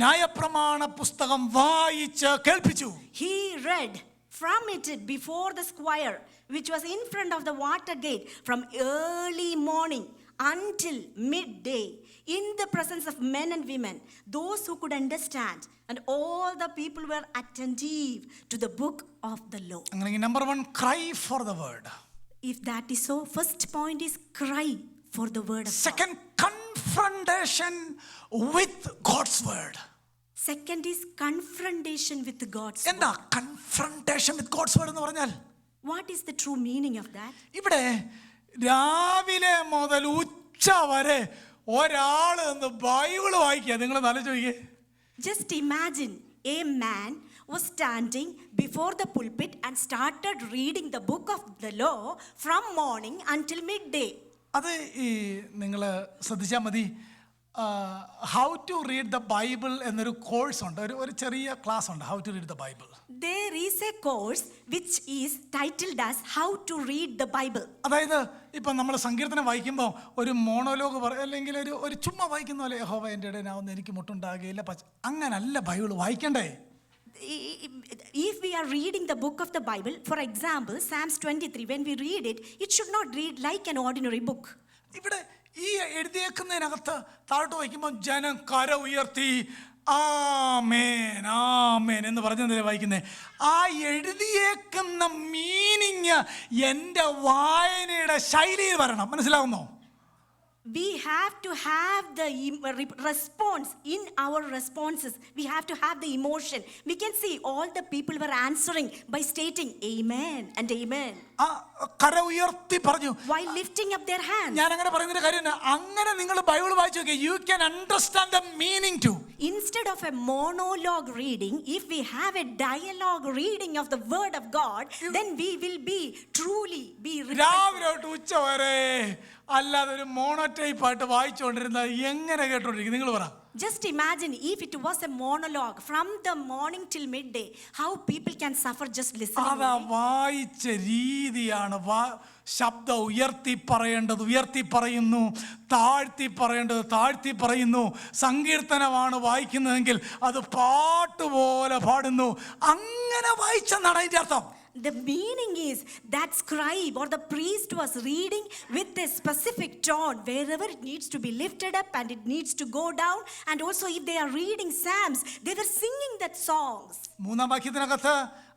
ന്യായപ്രമാണ പുസ്തകം വായിച്ച് കേൾപ്പിച്ചു. He read from it before the square, which was in front of the water gate, from early morning until midday, in the presence of men and women, those who could understand, and all the people were attentive to the book of the law. അങ്ങനെ number 1, cry for the word. If that is so, first point is cry for the word of God. Second, confrontation with God's word. Second is confrontation with God's word. എന്താ confrontation with God's word എന്ന് പറഞ്ഞാൽ? What is the true meaning of that? ഇവിടെ രാവിലെ മുതൽ ഉച്ച വരെ ഒരാൾ എന്ന് ബൈബിള് വായിക്കുക. നിങ്ങൾ ആലോചിക്കേ, Just imagine a man was standing before the pulpit and started reading the book of the law from morning until midday. അത് ഈ നിങ്ങൾ ശ്രദ്ധിച്ചാൽ മതി. How to read the Bible എന്നൊരു കോഴ്സ് ഉണ്ട്, ഒരു ചെറിയ ക്ലാസ് ഉണ്ട്, how to read the Bible. There is a course which is titled as How to Read the Bible. അതായത് ഇപ്പം നമ്മൾ സങ്കീർത്തനം വായിക്കുമ്പോൾ ഒരു മോണോലോഗ് അല്ലെങ്കിൽ ഒരു ചുമ്മാ വായിക്കുന്ന പോലെ യഹോവ എൻ്റെ ഇടയനാവുന്ന എനിക്ക് മുട്ടുണ്ടാകുകയില്ല, അങ്ങനല്ല Bible വായിക്കണ്ടേ. If we are reading the book of the Bible, for example, Psalms 23, when we read it, it should not read like an ordinary book. ഇവിടെ ഈ എഴുതിയേക്കുന്നതിനകത്ത് താഴോട്ട് വായിക്കുമ്പോൾ ജനം കര ഉയർത്തി ആമേൻ ആമേൻ എന്ന് പറഞ്ഞതല്ലേ വായിക്കുന്നത്. ആ എഴുതിയേക്കുന്ന മീനിങ് എൻ്റെ വായനയുടെ ശൈലിയിൽ വരണം. മനസ്സിലാവുന്നോ? We have to have the response in our responses. We have to have the emotion. We can see all the people were answering by stating amen and amen. കര ഉയർത്തി പറഞ്ഞു, while lifting up their hands. ഞാൻ അങ്ങനെ പറയുന്നതിന്റെ കാര്യം അങ്ങനെ നിങ്ങൾ ബൈബിൾ വായിച്ചു നോക്കിയാൽ you can understand the meaning too. Instead of a monologue reading, if we have a dialogue reading of the word of God, then we will be truly be രാവിലെ തൊട്ട് ഉച്ച വരെ അല്ലാതെ ഒരു മോണോടൈപ്പ് ആയിട്ട് വായിച്ചുകൊണ്ടിരുന്നത് എങ്ങനെ കേട്ടോണ്ടിരിക്കും? നിങ്ങൾ പറ. Just imagine if it was a monologue from the morning till midday, how people can suffer just listening. അതാ വായിച്ച രീതിയാണ്. ശബ്ദം ഉയർത്തി പറയേണ്ടത് ഉയർത്തി പറയുന്നു, താഴ്ത്തി പറയേണ്ടത് താഴ്ത്തി പറയുന്നു. സങ്കീർത്തനമാണ് വായിക്കുന്നതെങ്കിൽ അത് പാട്ടുപോലെ പാടുന്നു. അങ്ങനെ വായിച്ചെന്നാണ് അതിൻ്റെ അർത്ഥം. The meaning is that scribe or the priest was reading with a specific tone, wherever it needs to be lifted up and it needs to go down. And also if they are reading Psalms, they were singing that songs. മൂന്നാം വാക്യത്തിനകത്ത്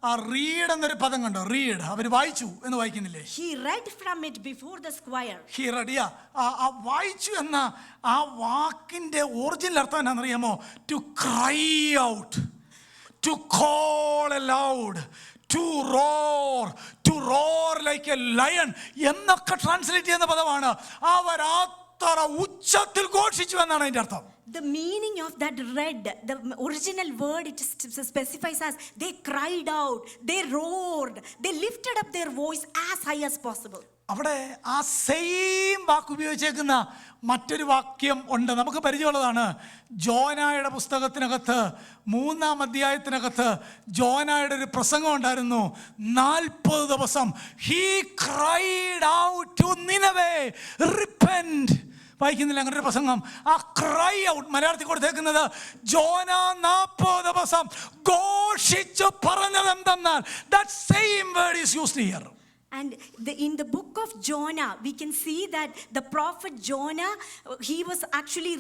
ആ റീഡ് എന്നൊരു പദം കണ്ടോ? റീഡ്, അവർ വായിച്ചു എന്ന് വായിക്കുന്നില്ലേ? He read from it before the squire. He read, ആ വായിച്ചു എന്ന ആ വാക്കിന്റെ ഒറിജിനൽ അർത്ഥം എന്താണെന്നറിയാമോ? To cry out, to call aloud, to roar like a lion എന്നൊക്കെ ട്രാൻസ്ലേറ്റ് ചെയ്യുന്ന പദമാണ്. അവർ അത്ര ഉച്ചത്തിൽ ഘോഷിച്ചു എന്നാണ് അതിന്റെ അർത്ഥം. The meaning of that read, the original word, it specifies as they cried out, they roared, they lifted up their voice as high as possible. അവിടെ ആ സെയിം വാക്ക് ഉപയോഗിച്ചേക്കുന്ന മറ്റൊരു വാക്യം ഉണ്ട്, നമുക്ക് പരിചയമുള്ളതാണ്. ജോനായുടെ പുസ്തകത്തിനകത്ത് 3-ാം അധ്യായത്തിനകത്ത് ജോനായുടെ ഒരു പ്രസംഗം ഉണ്ടായിരുന്നു. 40 ദിവസം he cried out to Nineveh, repent. വായിക്കുന്നില്ല അങ്ങനെ ഒരു പ്രസംഗം? ആ ക്രൈ ഔട്ട് മലയാളത്തിൽ കൊടുത്തേക്കുന്നത് ജോന 40 ദിവസം ഘോഷിച്ചു പറഞ്ഞത് എന്തെന്നാൽ that same word is used here. And in the book of Jonah, we can see that the prophet Jonah, he was actually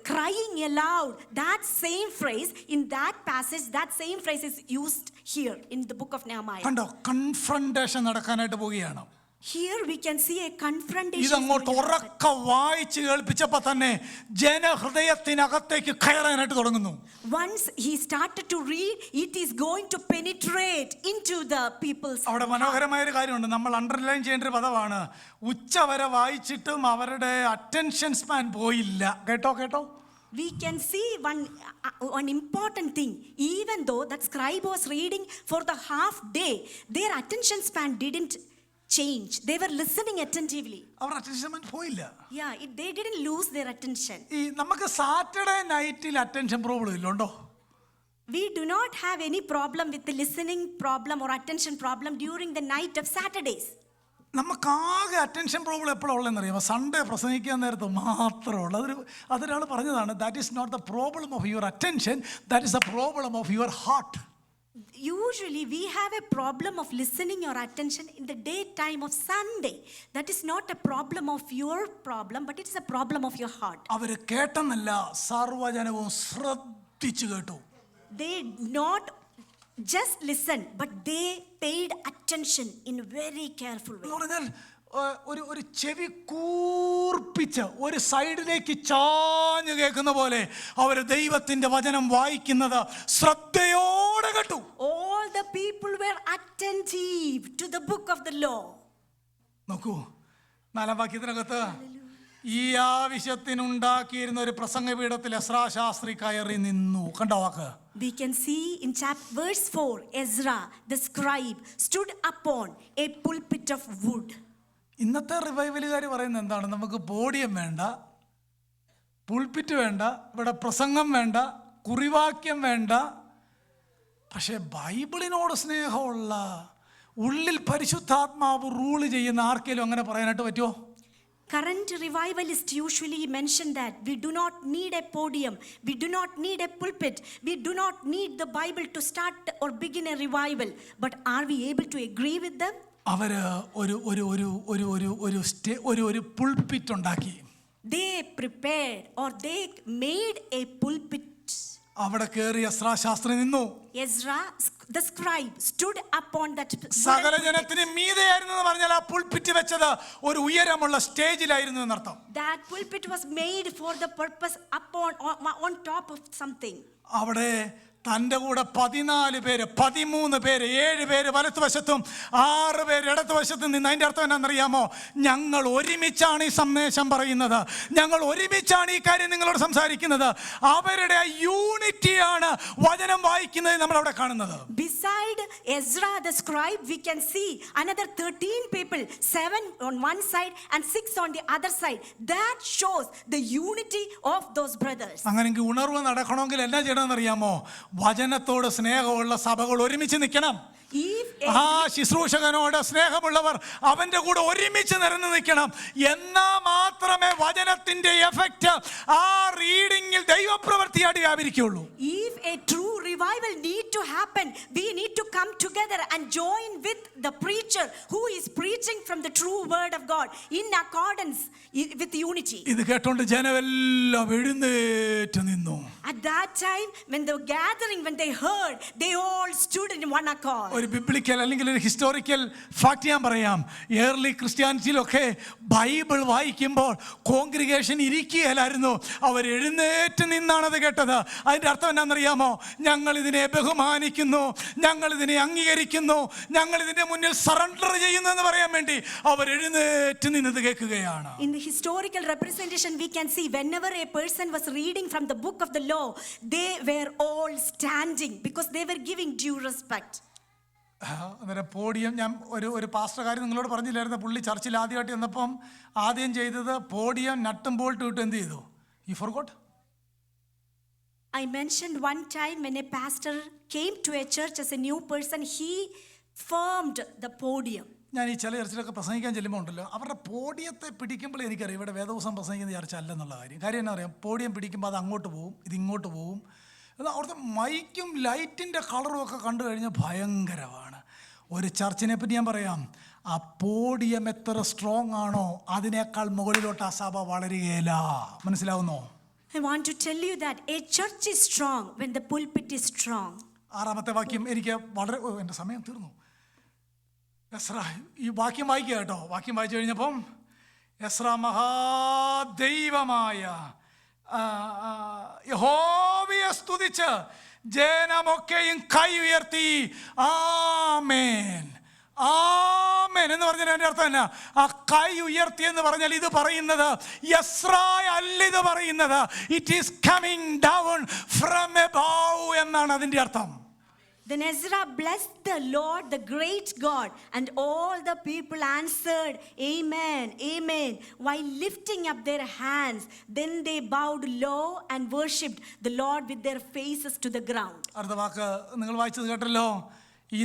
crying aloud. That same phrase in that passage, that same phrase is used here in the book of Nehemiah. കണ്ടോ, കൺഫ്രണ്ടേഷൻ നടക്കാനായിട്ട് പോവുകയാണ്. Here we can see a confrontation. ഇതങ്ങോട്ട് ഉറക്ക വായിച്ച് കേൾപ്പിച്ചപ്പോ തന്നെ ജനഹൃദയത്തിനകത്തേക്ക് കയറാനായിട്ട് തുടങ്ങുന്നു. Once he started to read, it is going to penetrate into the people's. അവിടെ മനോഹരമായ ഒരു കാര്യമുണ്ട്, നമ്മൾ അണ്ടർലൈൻ ചെയ്യേണ്ട ഒരു പദമാണ്. ഉച്ച വരെ വായിച്ചിട്ടും അവരുടെ അറ്റൻഷൻ സ്പാൻ പോയില്ല. കേട്ടോ? we can see one important thing. Even though that scribe was reading for the half day, their attention span didn't change. They were listening attentively. അവർ അറ്റൻഷൻ പോയില്ല. Yeah, they didn't lose their attention. ഈ നമുക്ക് സാറ്റർഡേ നൈറ്റിൽ അറ്റൻഷൻ പ്രോബ്ലം ഇല്ലുണ്ടോ? We do not have any problem with the listening problem or attention problem during the night of Saturdays. നമുക്കാകെ അറ്റൻഷൻ പ്രോബ്ലം എപ്പോഴാണ് ഉള്ളതെന്നറിയാമോ? സൺഡേ പ്രസംഗിക്കാൻ നേരത്ത് മാത്രമുള്ള അതൊരാൾ പറഞ്ഞതാണ്. That is not the problem of your attention, that is the problem of your heart. Usually we have a problem of listening your attention in the daytime of Sunday. That is not a problem of your problem, but it is a problem of your heart. അവർ കേട്ടെന്നല്ല, സർവ്വജനവും ശ്രദ്ധിച്ചു കേട്ടു. They not just listen, but they paid attention in a very careful way. എന്ന് പറഞ്ഞാൽ ഒരു ചെവി കൂർപ്പിച്ച് ഒരു സൈഡിലേക്ക് ചാഞ്ഞു കേൾക്കുന്ന പോലെ അവർ ദൈവത്തിന്റെ വചനം വായിക്കുന്നത് ശ്രദ്ധയോടെ കേട്ടു. All the people were attentive to the book of the law. നോക്കൂ, 4 വാക്യത്തിനകത്ത് ഈ ആവശ്യത്തിനുണ്ടാക്കിയിരുന്ന ഒരു പ്രസംഗപീഠത്തിൽ എസ്രാ ശാസ്ത്രി കയറി നിന്നു. കണ്ട വാക്ക് We can see in verse 4, Ezra the scribe stood upon a pulpit of wood. ഇന്നത്തെ റിവൈവലുകാർ പറയുന്നത് എന്താണ്? നമുക്ക് പോഡിയം വേണ്ട, പുൾപിറ്റ് വേണ്ട, ഇവിടെ പ്രസംഗം വേണ്ട, കുറിവാക്യം വേണ്ട, പക്ഷേ ബൈബിളിനോട് സ്നേഹമുള്ള, ഉള്ളിൽ പരിശുദ്ധാത്മാവ് റൂൾ ചെയ്യുന്ന ആർക്കെങ്കിലും അങ്ങനെ പറയാനായിട്ട് പറ്റുമോ? Current revivalists usually mention that we do not need a podium, we do not need a pulpit, we do not need the Bible to start or begin a revival. But are we able to agree with them? അവര് ഒരു പുൾപിറ്റ് ഉണ്ടാക്കി. They prepared or they made a pulpit. അവിടെ കയറി എസ്രാ ശാസ്ത്രി നിന്നു. Ezra the scribe stood upon that. സകല ജനത്തിന് മീതെയായിരുന്നു എന്ന് പറഞ്ഞാൽ ആ പുൾപിറ്റ് വെച്ചത് ഒരു ഉയരമുള്ള സ്റ്റേജിലായിരുന്നു എന്നർത്ഥം. That pulpit was made for the purpose on top of something. അവിടെ തൻ്റെ കൂടെ 14 പേര്, 13 പേര്, 7 പേര് വലത്തുവശത്തും 6 പേര് ഇടത്തുവശത്തും നിന്ന്. അതിൻ്റെ അർത്ഥം എന്നാണെന്നറിയാമോ? ഞങ്ങൾ ഒരുമിച്ചാണ് ഈ സന്ദേശം പറയുന്നത്, ഞങ്ങൾ ഒരുമിച്ചാണ് ഈ കാര്യം നിങ്ങളോട് സംസാരിക്കുന്നത്. അവരുടെ യൂണിറ്റിയാണ് വചനം വായിക്കുന്നത് നമ്മൾ അവിടെ കാണുന്നത്. Beside Ezra the scribe, we can see another 13 people, 7 on one side and 6 on the other side. That shows the unity of those brothers. അങ്ങനെയെങ്കിൽ ഉണർവ് നടക്കണമെങ്കിൽ എന്നാ ചെയ്യണമെന്നറിയാമോ? വചനത്തോട് സ്നേഹമുള്ള സഭകൾ ഒരുമിച്ച് നിൽക്കണം. ആ ശുശ്രൂഷകനോട് സ്നേഹമുള്ളവർ അവന്റെ കൂടെ ഒരുമിച്ച് നിരന്ന് നിൽക്കണം. എന്നാ മാത്രമേ വചനത്തിന്റെ എഫക്റ്റ് ആ റീഡിങ്ങിൽ ദൈവപ്രവൃത്തിയായിട്ട് വ്യാപരിക്കുള്ളൂ. If a true revival need to happen, we need to come together and join with the preacher who is preaching from the true word of God in accordance with unity. ഇത് കേട്ടോണ്ട് ജനമെല്ലാം എഴുന്നേറ്റ് നിന്നു. At that time, when they heard, they all stood in one accord. ഒരു ബിബ്ലിക്കൽ അല്ലെങ്കിൽ ഒരു ഹിസ്റ്റോറിക്കൽ ഫാക്ട് ഞാൻ പറയാം. ഏർലി ക്രിസ്ത്യാനിറ്റിയിലൊക്കെ ബൈബിൾ വായിക്കുമ്പോൾ കോൺഗ്രിഗേഷൻ ഇരിക്കുകയല്ലായിരുന്നു, അവർ എഴുന്നേറ്റ് നിന്നാണത് കേട്ടത്. അതിൻ്റെ അർത്ഥം എന്നാണെന്നറിയാമോ? ഞങ്ങൾ ഇതിനെ ബഹുമാനിക്കുന്നു, ഞങ്ങൾ ഇതിനെ അംഗീകരിക്കുന്നു, ഞങ്ങൾ ഇതിന്റെ മുന്നിൽ സറണ്ടർ ചെയ്യുന്നു എന്ന് പറയാൻ വേണ്ടി അവർ എഴുന്നേറ്റ് നിന്നത് കേൾക്കുകയാണ്. In the historical representation, we can see whenever a person was reading from the book of the law, they were all standing because they were giving due respect. അന്നേരം പോഡിയം, ഞാൻ ഒരു പാസ്റ്റർ കാര്യം നിങ്ങളോട് പറഞ്ഞില്ലായിരുന്നു? പുള്ളി ചർച്ചിൽ ആദ്യമായിട്ട് ചെന്നപ്പം ആദ്യം ചെയ്തത് പോഡിയം നട്ടും ബോൾട്ടും ഇട്ട് എന്ത് ചെയ്തു? You forgot? I mentioned one time when a pastor came to a church as a new person, he firmed the podium. ഞാൻ ഈ ചില ചർച്ചിലൊക്കെ പ്രസംഗിക്കാൻ ചെല്ലുമ്പോൾ ഉണ്ടല്ലോ, അവരുടെ പോഡിയത്തെ പിടിക്കുമ്പോൾ എനിക്കറിയാം ഇവിടെ വേദവസം പ്രസംഗിക്കുന്ന ചർച്ച അല്ലെന്നുള്ള കാര്യം എന്നാ അറിയാം? പോഡിയം പിടിക്കുമ്പോൾ അത് അങ്ങോട്ട് പോവും, ഇത് ഇങ്ങോട്ട് പോവും. എന്നാൽ അവിടുത്തെ മൈക്കും ലൈറ്റിൻ്റെ കളറും ഒക്കെ കണ്ടു കഴിഞ്ഞാൽ ഭയങ്കരമാണ്. ഒരു ചർച്ചിനെ പറ്റി ഞാൻ പറയാം, ആ പോഡിയം എത്ര സ്ട്രോങ് ആണോ അതിനേക്കാൾ മുകളിലോട്ട് ആ സഭ വളരുകയില്ല. മനസ്സിലാവുന്നോ? I want to tell you that a church is strong when the pulpit is strong. 6-ാമത്തെ വാക്യം എനിക്ക് വളരെ, എൻ്റെ സമയം തീർന്നു. എസ്രാ ഈ വാക്യം വായിക്കുക കേട്ടോ. വാക്യം വായിച്ചു കഴിഞ്ഞപ്പം എസ്രാ മഹാദൈവമായ യഹോവയെ സ്തുതിച്ച് ജനമൊക്കെയും കൈ ഉയർത്തി ആമേൻ ആമേൻ എന്ന് പറഞ്ഞാൽ എൻ്റെ അർത്ഥം എന്നാ? ആ കൈ ഉയർത്തി എന്ന് പറഞ്ഞാൽ ഇത് പറയുന്നത് എസ്രാ അല്ല, ഇത് പറയുന്നത് it is coming down from above എന്നാണ് അതിൻ്റെ അർത്ഥം. Then Ezra blessed the Lord, the great God, and all the people answered, Amen, Amen, while lifting up their hands. Then they bowed low and worshipped the Lord with their faces to the ground. അടുത്ത വാക്ക് നിങ്ങൾ വായിച്ചത് കേട്ടല്ലോ.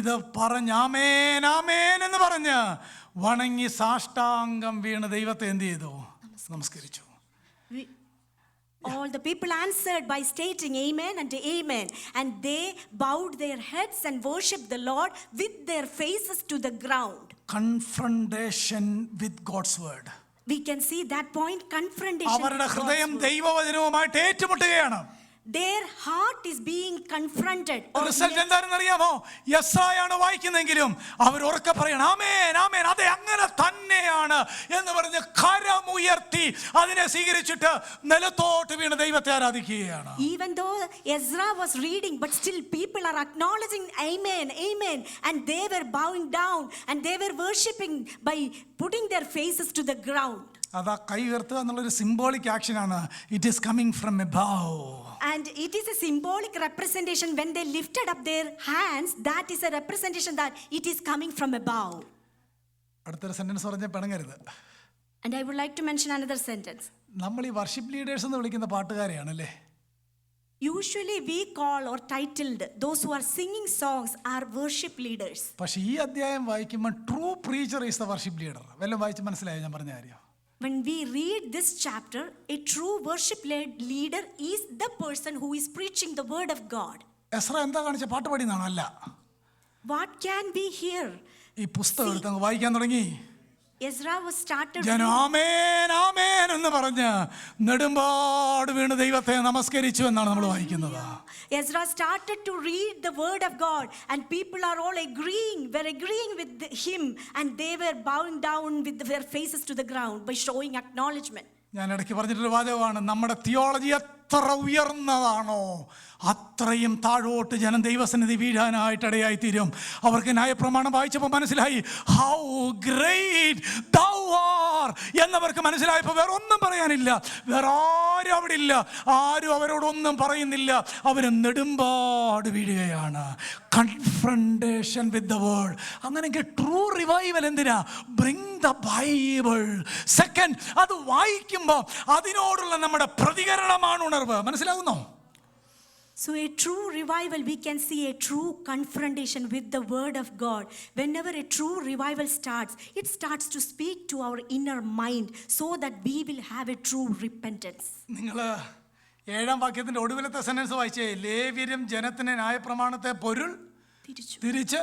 ഇത് പറഞ്ഞ് ആമേൻ ആമേൻ എന്ന് പറഞ്ഞ് വണങ്ങി സാഷ്ടാംഗം വീണ് ദൈവത്തെ എന്ത് ചെയ്തു? നമസ്കരിച്ചു. All the people answered by stating Amen and Amen, and they bowed their heads and worshipped the Lord with their faces to the ground. Confrontation with God's word. We can see that point, confrontation. അവരുടെ ഹൃദയം ദൈവവചനവുമായിട്ട് ഏറ്റുമുട്ടുകയാണ്. Their heart is being confronted. Result എന്താണെന്ന് അറിയാമോ? യെസായാണ് വായിക്കുന്നെങ്കിലും അവർ ഉറക്കെ പറയണം ആമേൻ ആമേൻ, അതെ അങ്ങനെ തന്നെയാണ് എന്ന് പറഞ്ഞ് കരമുയർത്തി അതിനെ സ്വീകരിച്ചിട്ട് നിലത്തോട്ട് വീണ് ദൈവത്തെ ആരാധിക്കുകയാണ്. Even though Ezra was reading, but still people are acknowledging Amen, Amen, and they were bowing down and they were worshipping by putting their faces to the ground. അതാ കൈ ഉയർത്തുക എന്നുള്ളൊരു സിംബോളിക് ആക്ഷനാണ്. It is coming from above. And it is a symbolic representation. When they lifted up their hands, that is a representation that it is coming from above. അടുത്തൊരു സെന്റൻസ് പറഞ്ഞ പിണങ്ങരുത്. And I would like to mention another sentence. നമ്മൾ ഈ വർഷിപ്പ് ലീഡേഴ്സ് എന്ന് വിളിക്കുന്ന പാട്ടുകാരെയാണല്ലേ. Usually we call or titled those who are singing songs are worship leaders. പക്ഷേ ഈ അധ്യായം വായിക്കുമ്പോൾ true preacher is the worship leader. വല്ലതും വായിച്ച് മനസ്സിലായോ ഞാൻ പറഞ്ഞ കാര്യം? When we read this chapter, a true worship-led leader is the person who is preaching the word of God. Ezra എന്താ കാണിച്ച? പാട്ട് പാടിയെന്നാണോ? അല്ല. What can we hear? ഈ പുസ്തകം എടുത്ത് വായിക്കാൻ തുടങ്ങി. Ezra was started. ആമേൻ ആമേൻ എന്ന് പറഞ്ഞ് നെടുമ്പാട് വീണ് ദൈവത്തെ നമസ്കരിച്ചു എന്നാണ് നമ്മൾ വായിക്കുന്നത്. Ezra started to read the word of God, and people are all were agreeing with him, and they were bowing down with their faces to the ground by showing acknowledgement. ഞാൻ ഇടയ്ക്ക് പറഞ്ഞിട്ടൊരു വാചകമാണ്, നമ്മുടെ തിയോളജി എത്ര ഉയർന്നതാണോ അത്രയും താഴോട്ട് ജനം ദൈവസന്നിധി വീഴാനായിട്ടിടയായി തീരും. അവർക്ക് ന്യായപ്രമാണം വായിച്ചപ്പോൾ മനസ്സിലായി ഹൗ ഗ്രേറ്റ് thou are എന്നവർക്ക് മനസ്സിലായപ്പോൾ വേറെ ഒന്നും പറയാനില്ല. വേറെ ആരും അവിടെ ഇല്ല. ആരും അവരോടൊന്നും പറയുന്നില്ല. അവർ നെടുമ്പാട് വീഴുകയാണ്. Confrontation with the word. അങ്ങനെയെങ്കിൽ ട്രൂ റിവൈവൽ എന്തിനാ? Bring the Bible. സെക്കൻഡ്, അത് വായിക്കുമ്പോൾ അതിനോടുള്ള നമ്മുടെ പ്രതികരണമാണ് ഉണർവ്. മനസ്സിലാകുന്നോ? So a true revival, we can see a true confrontation with the word of God. Whenever a true revival starts, it starts to speak to our inner mind so that we will have a true repentance. നിങ്ങൾ 7-ാം വാക്യത്തിന്റെ ഒടുവിലത്തെ സെന്റൻസ് വായിച്ചേ, ലേവ്യരും ജനത്തിന് ന്യായപ്രമാണത്തെ പൊരുൾ തിരിച്ച്.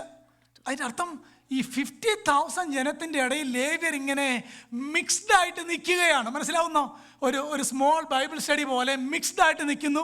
അതിന്റെ അർത്ഥം ഈ 50,000 ജനത്തിന്റെ ഇടയിൽ ലേവ്യർ ഇങ്ങനെ മിക്സ്ഡ് ആയിട്ട് നിൽക്കുകയാണ്. മനസ്സിലാവുന്നോ? ഒരു സ്മോൾ ബൈബിൾ സ്റ്റഡി പോലെ മിക്സ്ഡ് ആയിട്ട് നിൽക്കുന്നു.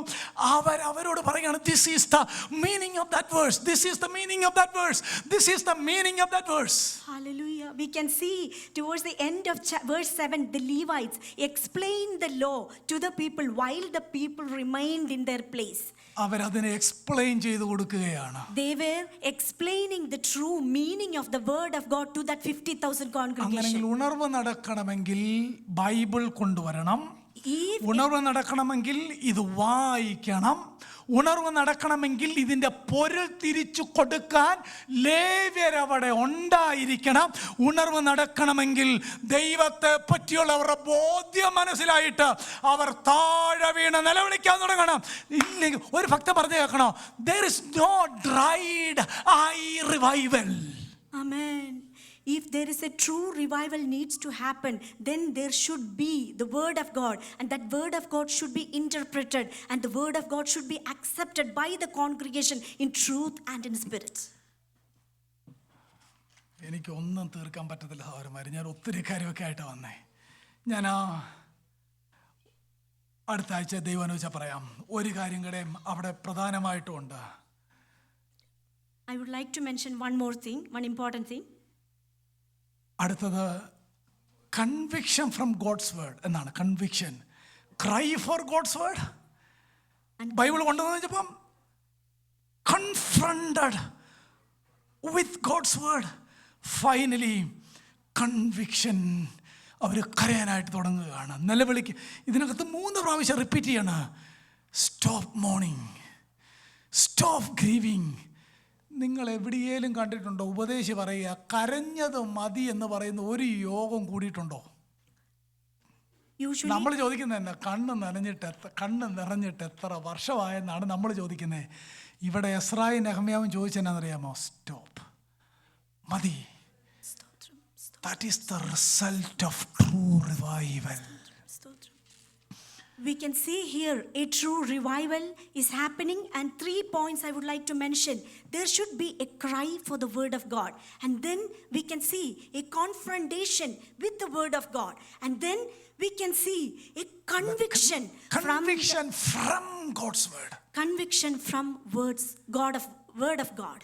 അവരോട് പറയുകയാണ്, this is the meaning of that verse, this is the meaning of that verse, this is the meaning of that verse. Hallelujah. We can see towards the end of verse 7, the Levites explained the law to the people while the people remained in their place. അവരതിനെ എക്സ്പ്ലെയിൻ ചെയ്ത് കൊടുക്കുകയാണ്. They were explaining the true meaning of the word of God to that 50,000 congregation. അങ്ങനെയെങ്കിൽ ഉണർവ് നടക്കണമെങ്കിൽ ബൈബിൾ കൊണ്ടുവരണം. ഉണർവ് നടക്കണമെങ്കിൽ ഇത് വായിക്കണം. ഉണർവ് നടക്കണമെങ്കിൽ ഇതിൻ്റെ പൊരുൾ തിരിച്ചു കൊടുക്കാൻ ലേവ്യരവിടെ ഉണ്ടായിരിക്കണം. ഉണർവ് നടക്കണമെങ്കിൽ ദൈവത്തെ പറ്റിയുള്ള അവരുടെ ബോധ്യം മനസ്സിലായിട്ട് അവർ താഴെ വീണ് നിലവിളിക്കാൻ തുടങ്ങണം. ഇല്ലെങ്കിൽ ഒരു ഭക്തൻ പറഞ്ഞു കേൾക്കണോ, there is no dried eye revival. Amen. If there is a true revival needs to happen, then there should be the word of God, and that word of God should be interpreted, and the word of God should be accepted by the congregation in truth and in spirit. എനിക്ക് ഒന്നും തീർക്കാൻ പറ്റത്തില്ല സഹോദരന്മാരെ. ഞാൻ ഒത്തിരി കാര്യമൊക്കെ ആയിട്ട് വന്നേ. ഞാൻ അടുത്ത ആഴ്ച ദൈവം അനുവദിച്ചാൽ പറയാം. ഒരു കാര്യം കൂടെ അവിടെ പ്രധാനമായിട്ടുമുണ്ട്. I would like to mention one more thing, one important thing. അടുത്തത് കൺവിക്ഷൻ ഫ്രം ഗോഡ്സ് വേർഡ് എന്നാണ്. Conviction, cry for God's word. Bible കൊണ്ടുവന്ന് വെച്ചപ്പം confronted with God's word. Finally conviction അവർ കരയാനായിട്ട് തുടങ്ങുകയാണ്. നിലവിളിക്ക് ഇതിനകത്ത് 3 പ്രാവശ്യം റിപ്പീറ്റ് ചെയ്യാണ്. Stop mourning, stop grieving. നിങ്ങൾ എവിടെയെങ്കിലും കണ്ടിട്ടുണ്ടോ ഉപദേശി പറയുക കരഞ്ഞത് മതി എന്ന് പറയുന്ന ഒരു യോഗം കൂടിയിട്ടുണ്ടോ? Usually, നമ്മൾ ചോദിക്കുന്നത് തന്നെ കണ്ണ് നിറഞ്ഞിട്ട് എത്ര വർഷമായെന്നാണ് നമ്മൾ ചോദിക്കുന്നത്. ഇവിടെ എസ്രായും നെഹമ്യാവും ചോദിച്ചെന്നറിയാമോ? സ്റ്റോപ്പ്, മതി. That is the result of true revival. we can see here a true revival is happening, and 3 points I would like to mention. There should be a cry for the word of God, and then we can see a confrontation with the word of God, and then we can see a conviction from God's word. Conviction from word of God.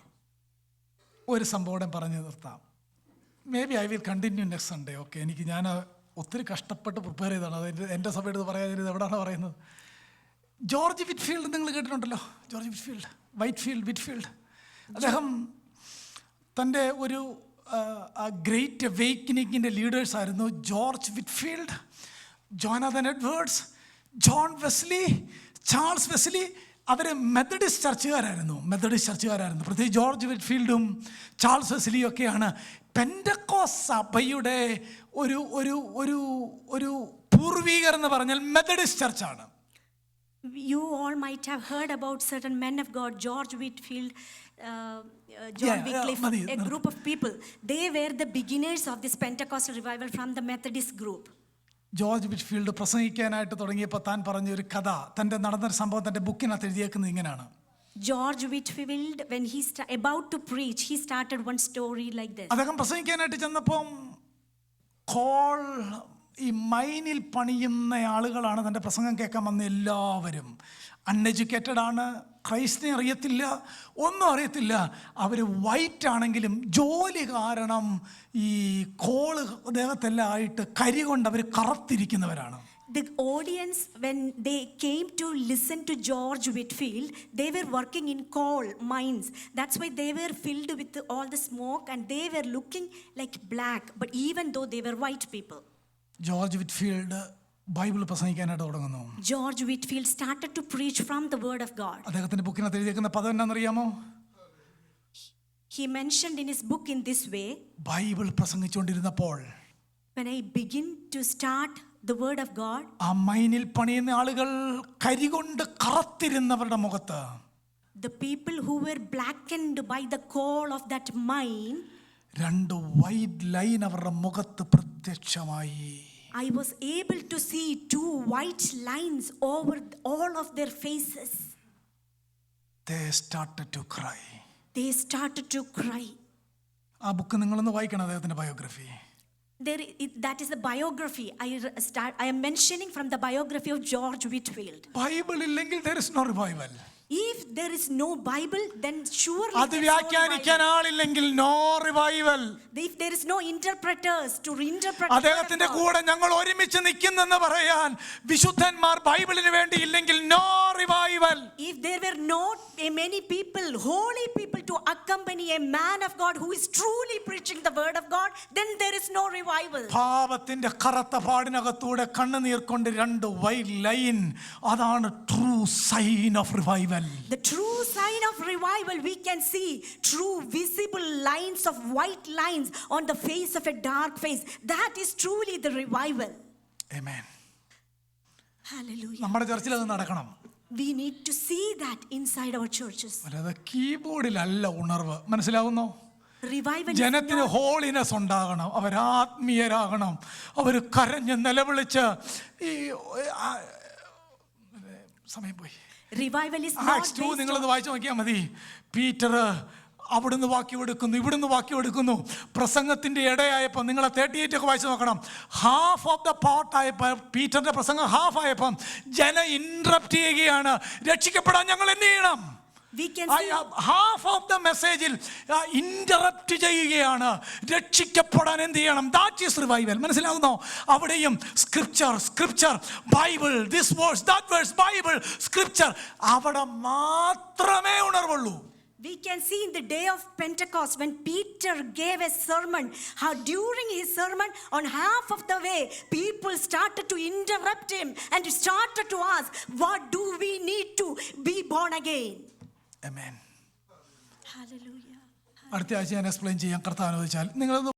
ഒരു സംഭവം പറഞ്ഞു നിർത്താം. May be I will continue next Sunday. Okay, ഞാൻ ഒത്തിരി കഷ്ടപ്പെട്ട് പ്രിപ്പയർ ചെയ്തതാണ്. അത് എൻ്റെ സഭയുടെ പറയാതിരുന്നത് എവിടെയാണ് പറയുന്നത്. ജോർജ് വിറ്റ്ഫീൽഡ് നിങ്ങൾ കേട്ടിട്ടുണ്ടല്ലോ. ജോർജ് വിറ്റ്ഫീൽഡ് അദ്ദേഹം തൻ്റെ ഒരു ഗ്രേറ്റ് അവേക്കനിങ്ങിൻ്റെ ലീഡേഴ്സായിരുന്നു. George Whitefield, Jonathan Edwards, John Wesley, Charles Wesley. അവർ മെത്തഡിസ്റ്റ് ചർച്ചുകാരായിരുന്നു. പ്രത്യേകിച്ച് ജോർജ് വിറ്റ്ഫീൽഡും ചാൾസ് വെസ്ലിയും ഒക്കെയാണ് പെന്തക്കോസ്ത് സഭയുടെ ഒരു പൂർവീകർ എന്ന് പറഞ്ഞാൽ Methodist ചർച്ചാണ്. You all might have heard about certain men of God, George Whitfield, John Wycliffe, a group of people. They were the beginners of this Pentecostal revival from the Methodist group. George Whitefield പ്രസംഗിക്കാനായിട്ട് തുടങ്ങിയപ്പോൾ താൻ പറഞ്ഞൊരു കഥ, തൻ്റെ നടന്നൊരു സംഭവം തൻ്റെ ബുക്കിനകത്ത് എഴുതിയേക്കുന്നത് ഇങ്ങനെയാണ്. George Whitfield, when he about to preach, he started one story like this. അദ്ദേഹം പ്രസംഗിക്കാനായിട്ട് ചെന്നപ്പം ഈ മൈനിൽ പണിയുന്ന ആളുകളാണ് തൻ്റെ പ്രസംഗം കേൾക്കാൻ വന്ന എല്ലാവരും. അൺഎഡ്യൂക്കേറ്റഡ് ആണ്, ക്രൈസ്റ്റിനെ അറിയത്തില്ല, ഒന്നും അറിയത്തില്ല. അവർ വൈറ്റ് ആണെങ്കിലും ജോലി കാരണം ഈ ദേഹത്തെല്ലാം ആയിട്ട് കരി കൊണ്ട് അവർ കറുത്തിരിക്കുന്നവരാണ്. The audience, when they came to listen to George Whitfield, they were working in coal mines. That's why they were filled with all the smoke and they were looking like black, but even though they were white people. George Whitefield Bible പ്രസംഗിക്കാനായിട്ട് തുടങ്ങുന്നു. George Whitfield started to preach from the word of God. അദ്ദേഹത്തിന്റെ ബുക്കിനകത്ത് എഴുതിയിരിക്കുന്ന പദം എന്നാണെന്നറിയാമോ? He mentioned in his book in this way, Bible പ്രസംഗിച്ചുകൊണ്ടിരുന്നപ്പോൾ, when I begin to start the word of God, ആ മൈനിൽ പണിയുന്ന ആളുകൾ കരികൊണ്ട് കറുത്തിരുന്നവരുടെ മുഖത്ത്, the people who were blackened by the coal of that mine, 2 white line അവരുടെ മുഖത്ത് പ്രത്യക്ഷമായി. I was able to see 2 white lines over all of their faces. They started to cry. They started to cry. ആ ബുക്ക് നിങ്ങളൊന്ന് വായിക്കണം, അദ്ദേഹത്തിന്റെ biography. That is the biography. I am mentioning from the biography of George Whitfield. Bible ഇല്ലെങ്കിൽ there is no revival. If there is no Bible, then surely അത് വ്യാഖ്യാനിക്കാൻ ആളില്ലെങ്കിൽ no revival. If there is no interpreters to reinterpret, അദ്ദേഹത്തിന്റെ കൂടെ ഞങ്ങൾ ഒരുമിച്ച് നിൽക്കുന്നെന്ന് പറയാൻ വിശുദ്ധന്മാർ ബൈബിളിന് വേണ്ടി ഇല്ലെങ്കിൽ no revival. If there were not many people, holy people to accompany a man of God who is truly preaching the word of God, then there is no revival. പാപത്തിന്റെ കറുത്ത പാടിനകത്തൂടെ കണ്ണുനീർ കൊണ്ട് 2 വൈറ്റ് ലൈൻ, അതാണ് true sign of revival. The true sign of revival, we can see true visible lines of white lines on the face of a dark face. That is truly the revival. Amen. Hallelujah. നമ്മുടെ ചർച്ചിൽ അത് നടക്കണം. We need to see that inside our churches. അല്ലാതെ കീബോർഡിലല്ല ഉണർവ്. മനസ്സിലാവുന്നോ? ജനത്തിന് ഹോളിനെസ് ഉണ്ടാകണം, അവരാത്മീയരാകണം, അവർ കരഞ്ഞ് നിലവിളിച്ച് ഈ സമയം പോയി. Revival is not based on... നിങ്ങളത് വായിച്ചു നോക്കിയാൽ മതി. പീറ്റർ അവിടുന്ന് വാക്യമെടുക്കുന്നു, ഇവിടുന്ന് വാക്യമെടുക്കുന്നു. പ്രസംഗത്തിന്റെ ഇടയായപ്പോൾ നിങ്ങൾ 38 ഒക്കെ വായിച്ചു നോക്കണം. ഹാഫ് ഓഫ് ദ പാർട്ട് ആയപ്പോൾ, പീറ്ററിന്റെ പ്രസംഗം ഹാഫ് ആയപ്പം ജനം ഇന്ററപ്റ്റ് ചെയ്യുകയാണ്. രക്ഷിക്കപ്പെടാൻ ഞങ്ങൾ എന്ത് ചെയ്യണം? ഹാഫ് ഓഫ് ദ മെസ്സേജിൽ ഇന്ററപ്റ്റ് ചെയ്യുകയാണ്. രക്ഷിക്കപ്പെടാൻ എന്ത് ചെയ്യണം? That is revival. മനസ്സിലാകുന്നോ? അവിടെയും scripture Bible, this verse, that verse, Bible, scripture, അവിടെ മാത്രമേ ഉണർവുള്ളൂ. We can see in the day of Pentecost when Peter gave a sermon, how during his sermon on half of the way, people started to interrupt him and started to ask, what do we need to be born again? Amen. Hallelujah. അടുത്ത ആഴ്ച ഞാൻ എക്സ്പ്ലെയിൻ ചെയ്യാൻ കർത്താവ് അനുവദിച്ചാൽ നിങ്ങളത്